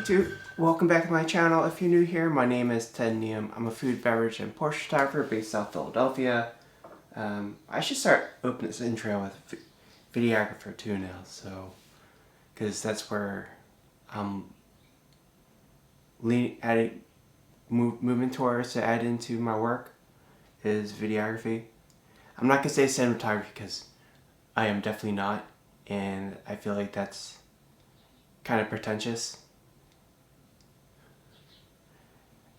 YouTube, welcome back to my channel. If you're new here, my name is Ted Neum. I'm a food, beverage, and portrait photographer based out of Philadelphia. I should start opening this intro with videographer too now, so because that's where I'm moving towards to add into my work is videography. I'm not gonna say cinematography because I am definitely not, and I feel like that's kind of pretentious.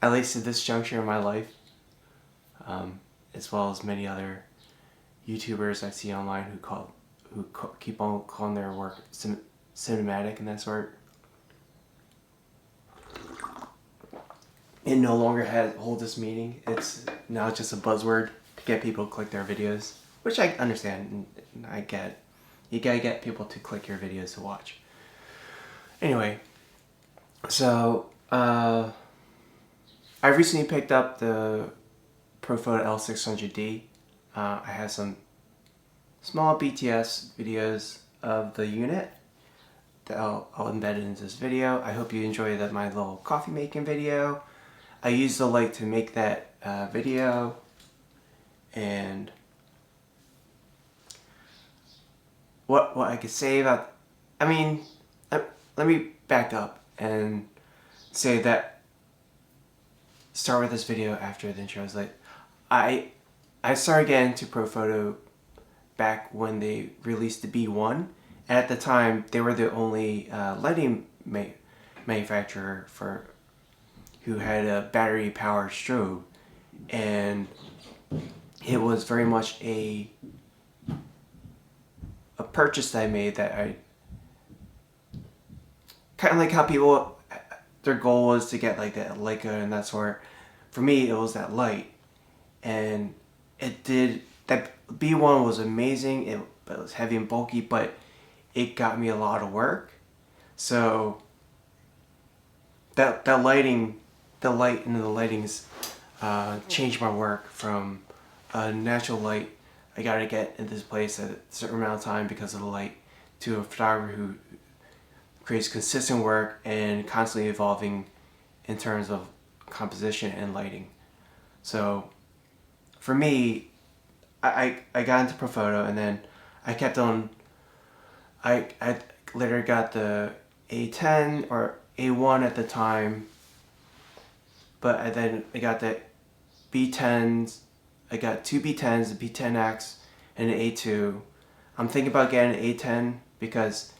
At least at this juncture in my life, as well as many other YouTubers I see online who keep on calling their work cinematic and that sort. It no longer hold this meaning. It's now just a buzzword to get people to click their videos, which I understand and I get. You gotta get people to click your videos to watch. Anyway, so I recently picked up the Profoto L600D. I have some small BTS videos of the unit that I'll embed into this video. I hope you enjoy my little coffee making video. I used the light to make that video, and what I could say about, let me back up and say that start with this video after the intro. I started getting into Profoto back when they released the B1, and at the time they were the only lighting manufacturer who had a battery powered strobe, and it was very much a purchase that I made that I kind of like how people, their goal was to get like that Leica and that sort. For me, it was that light, and that B1 was amazing. It was heavy and bulky, but it got me a lot of work. So that lighting, the light and the lightings changed my work from a natural light. I gotta get in this place at a certain amount of time because of the light, to a photographer who creates consistent work and constantly evolving in terms of composition and lighting. So for me, I got into Profoto, and then I kept on. I later got the A10 or A1 at the time, but then I got the B10s. I got two B10s, the B10X and an A2. I'm thinking about getting an A10 because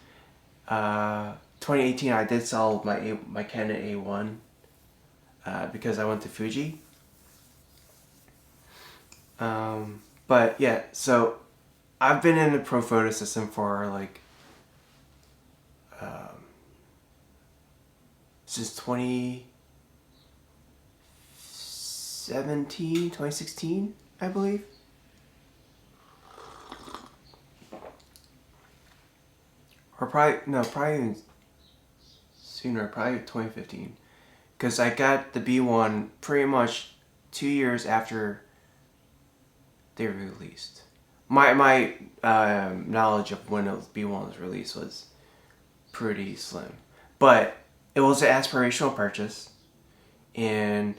2018 I did sell my Canon A1 because I went to Fuji. But yeah, so I've been in the Profoto system for like since 2016, I believe. Or probably even sooner, probably 2015. Because I got the B1 pretty much 2 years after they were released. My knowledge of when B1 was released was pretty slim. But it was an aspirational purchase. And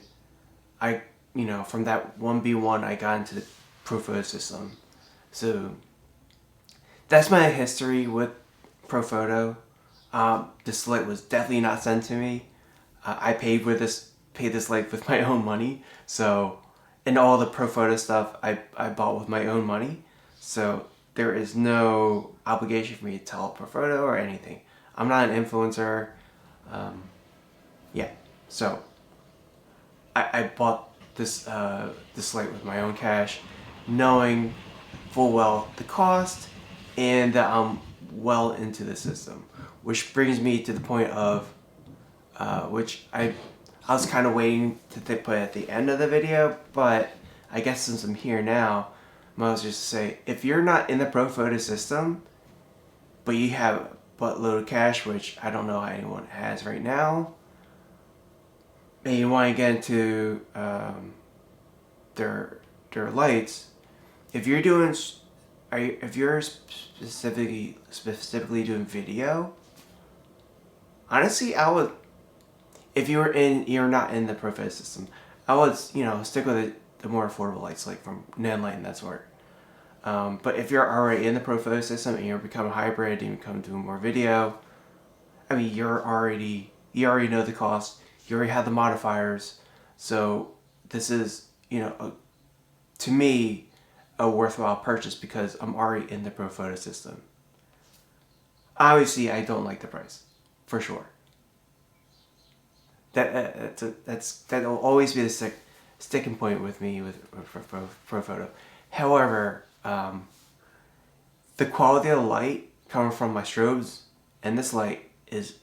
from that one B1, I got into the Profoto system. So that's my history with Profoto. This light was definitely not sent to me. I paid this light with my own money. So, and all the Profoto stuff I bought with my own money. So there is no obligation for me to tell Profoto or anything. I'm not an influencer. Yeah. So I bought this light with my own cash, knowing full well the cost and that I'm well into the system, which brings me to the point of which I was kind of waiting to put at the end of the video, but I guess since I'm here now, I might as well just say, if you're not in the Profoto system, but you have a buttload of cash, which I don't know how anyone has right now, and you want to get into their lights, if you're specifically doing video, honestly, I would if you're not in the Profoto system, I would stick with the more affordable lights like from Nanlite and that sort. But if you're already in the Profoto system and you're becoming a hybrid and you become doing more video, I mean you already know the cost. You already have the modifiers, so this is to me a worthwhile purchase because I'm already in the Profoto system. Obviously, I don't like the price, for sure. That'll always be the sticking point with me with Profoto. However, the quality of the light coming from my strobes and this light is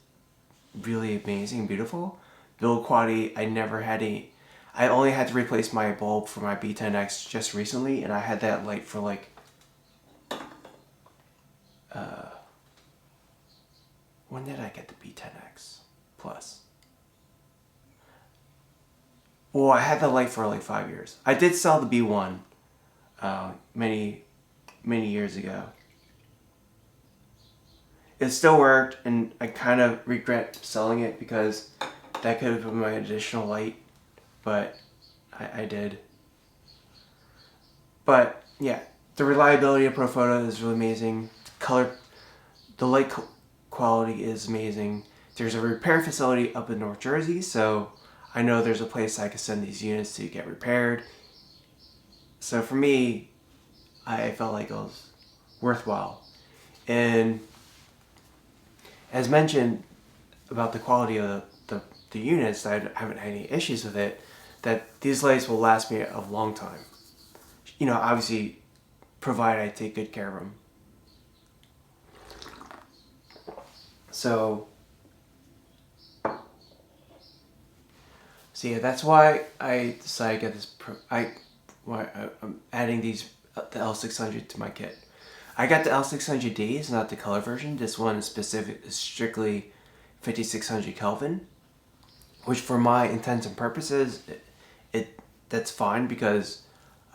really amazing and beautiful. Build quality, I only had to replace my bulb for my B10X just recently, and I had that light for like when did I get the B10X Plus? Well, I had the light for like 5 years. I did sell the B1 many years ago. It still worked, and I kind of regret selling it because that could have been my additional light, but I did. But yeah, the reliability of Profoto is really amazing. The light quality is amazing. There's a repair facility up in North Jersey, so I know there's a place I can send these units to get repaired. So for me, I felt like it was worthwhile. And as mentioned about the quality of the units, I haven't had any issues with it, that these lights will last me a long time. Obviously, provided I take good care of them. So yeah, that's why I decided to get this. I'm adding the L600 to my kit. I got the L600D. It's not the color version. This one is strictly 5600 Kelvin, which for my intents and purposes, that's fine because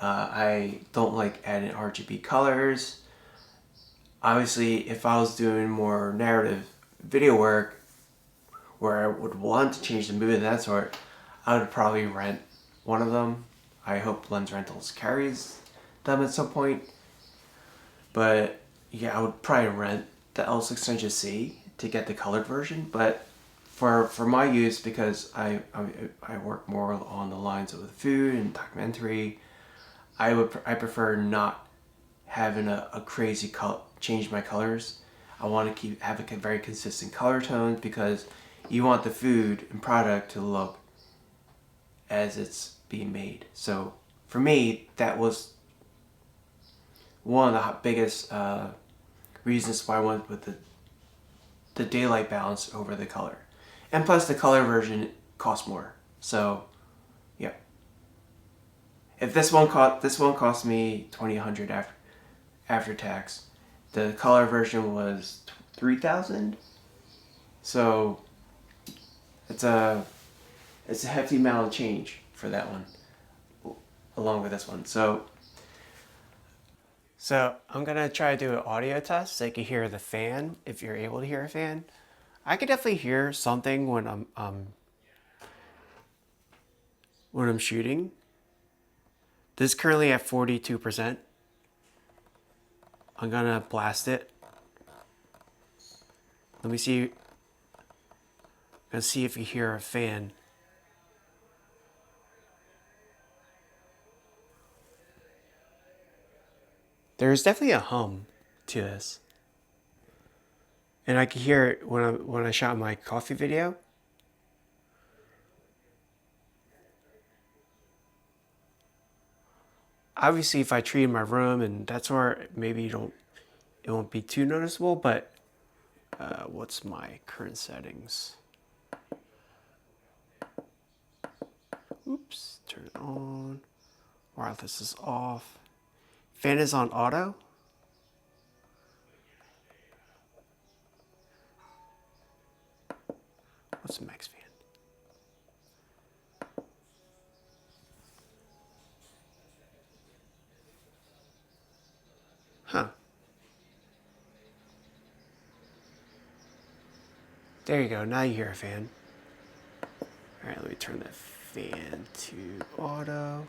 I don't like adding RGB colors. Obviously, if I was doing more narrative video work where I would want to change the mood and that sort, I would probably rent one of them. I hope Lens Rentals carries them at some point. But yeah, I would probably rent the L600C to get the colored version. But for my use, because I work more on the lines of food and documentary, I prefer not having a crazy change my colors. I want to have a very consistent color tones because you want the food and product to look as it's being made. So for me, that was one of the biggest reasons why I went with the daylight balance over the color. And plus the color version costs more. So yeah. If this one cost me $2,100 after tax, the color version was $3,000. So it's a hefty amount of change for that one, along with this one. So I'm gonna try to do an audio test so you can hear the fan. If you're able to hear a fan, I could definitely hear something when I'm shooting. This is currently at 42%. I'm gonna blast it. Let me see. Let's see if you hear a fan. There's definitely a hum to this. And I can hear it when I shot my coffee video. Obviously, if I treat my room and that's where maybe it won't be too noticeable, but what's my current settings? Oops, turn it on. Wireless is off. Fan is on auto. What's the max fan? Huh. There you go, now you hear a fan. Alright, let me turn that fan to auto.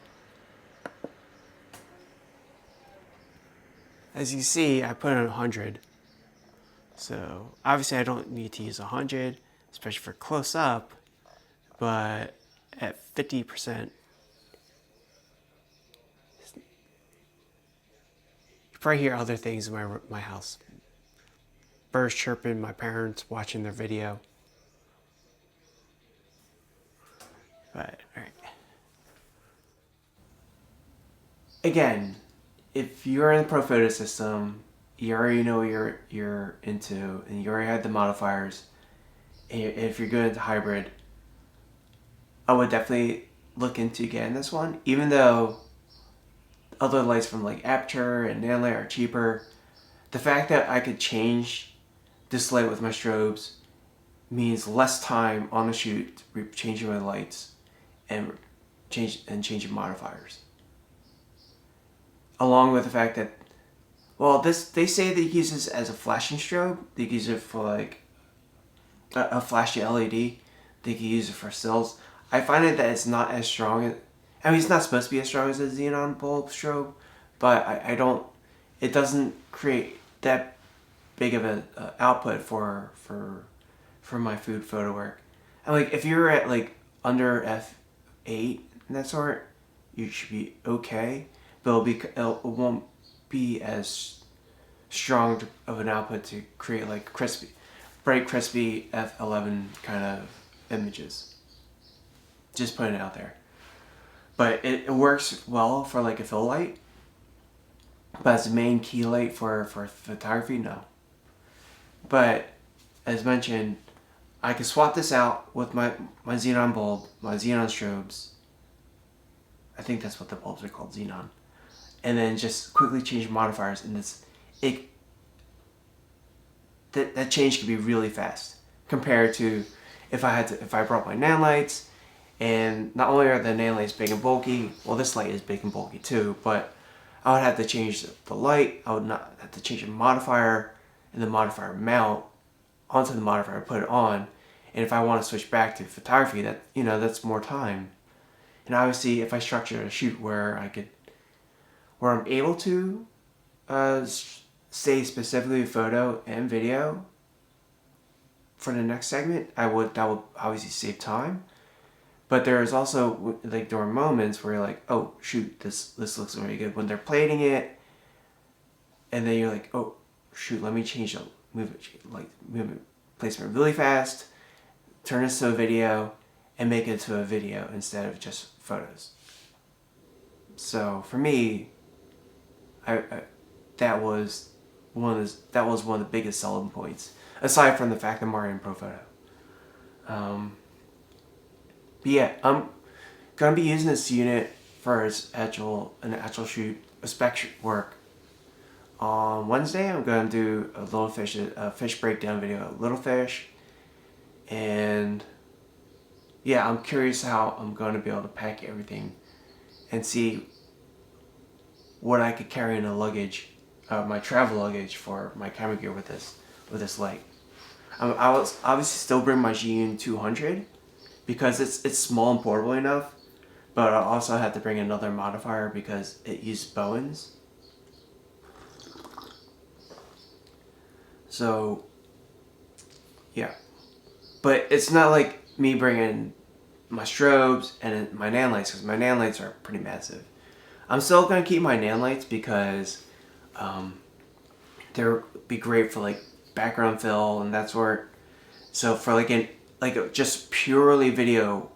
As you see, I put it on 100. So obviously I don't need to use 100, especially for close up, but at 50%, you probably hear other things in my house. Birds chirping, my parents watching their video. But, alright. Again, if you're in the Profoto system, you already know what you're into, and you already have the modifiers, and if you're good into hybrid, I would definitely look into getting this one, even though other lights from like Aperture and Nanlite are cheaper. The fact that I could change this light with my strobes means less time on the shoot changing my lights and changing modifiers. Along with the fact that, well, they say that you use this as a flashing strobe. They can use it for like a flashy LED. They can use it for stills. I find it that it's not as strong. I mean, it's not supposed to be as strong as a xenon bulb strobe, but I don't. It doesn't create that big of an output for my food photo work. And like if you're at like under f8 and that sort, you should be okay. But it won't be as strong of an output to create like bright crispy f11 kind of images. Just putting it out there. But it works well for like a fill light. But as a main key light for photography, no. But as mentioned, I could swap this out with my xenon bulb, my xenon strobes. I think that's what the bulbs are called, xenon. And then just quickly change modifiers, and that change could be really fast compared to if I brought my Nanlites. And not only are the Nanlites big and bulky, well, this light is big and bulky too, but I would have to change the light. I would not have to change the modifier and the modifier mount onto the modifier, put it on. And if I want to switch back to photography, that's more time. And obviously, if I structure a shoot where I'm able to say specifically photo and video for the next segment, that would obviously save time. But there's also like during moments where you're like, oh shoot, this looks really good when they're plating it, and then you're like, oh shoot, let me change the movement placement really fast, turn this to a video, and make it to a video instead of just photos. So for me, that was one of the biggest selling points, aside from the fact that I'm already in Profoto. But yeah, I'm gonna be using this unit for an actual shoot, a spec work. On Wednesday, I'm gonna do a fish breakdown video of little fish, and yeah, I'm curious how I'm gonna be able to pack everything and see what I could carry in a luggage, my travel luggage for my camera gear with this light. I will obviously still bring my Zhiyun 200 because it's small and portable enough, but I also have to bring another modifier because it uses Bowens. So yeah, but it's not like me bringing my strobes and my Nanlites, because my Nanlites are pretty massive. I'm still gonna keep my Nanlites because they'll be great for like background fill and that sort. So for like just purely video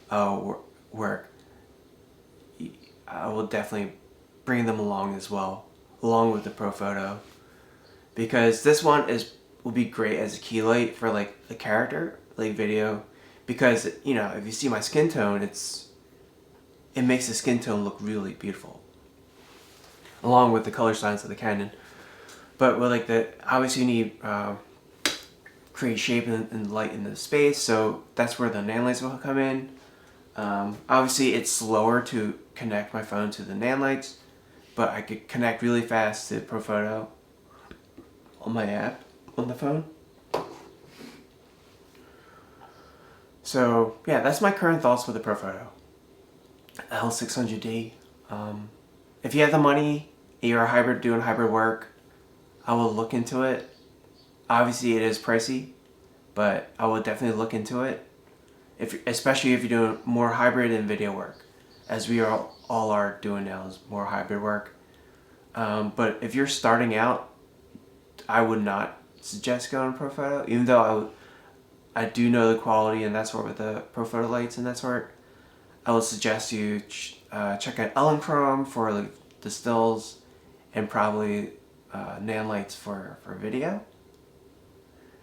work, I will definitely bring them along as well, along with the Profoto, because this one will be great as a key light for like a character, like video, because if you see my skin tone, it makes the skin tone look really beautiful, along with the color science of the Canon. But with obviously you need create shape and light in the space, so that's where the Nanlites will come in. Obviously it's slower to connect my phone to the Nanlites, but I could connect really fast to Profoto on my app on the phone. So yeah, that's my current thoughts with the Profoto L600D. If you have the money, you're a hybrid doing hybrid work, I will look into it. Obviously it is pricey, but I will definitely look into it. Especially if you're doing more hybrid and video work, as we all are doing now, is more hybrid work. But if you're starting out, I would not suggest going Profoto, even though I do know the quality and that sort with the Profoto lights and that sort. I would suggest you check out Electron for like the stills, and probably Nanlites for video.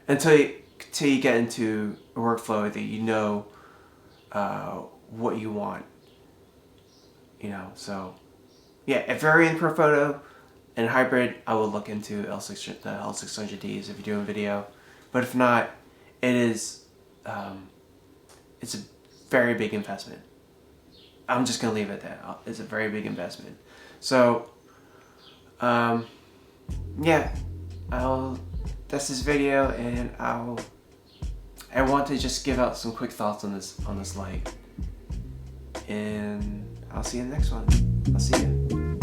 Until you get into a workflow that you know what you want. You know, so yeah, if you're in Profoto and hybrid, I will look into the L600Ds if you're doing video. But if not, it's a very big investment. I'm just gonna leave it at that. It's a very big investment. So, yeah, that's this video, and I want to just give out some quick thoughts on this light, and I'll see you in the next one. I'll see you.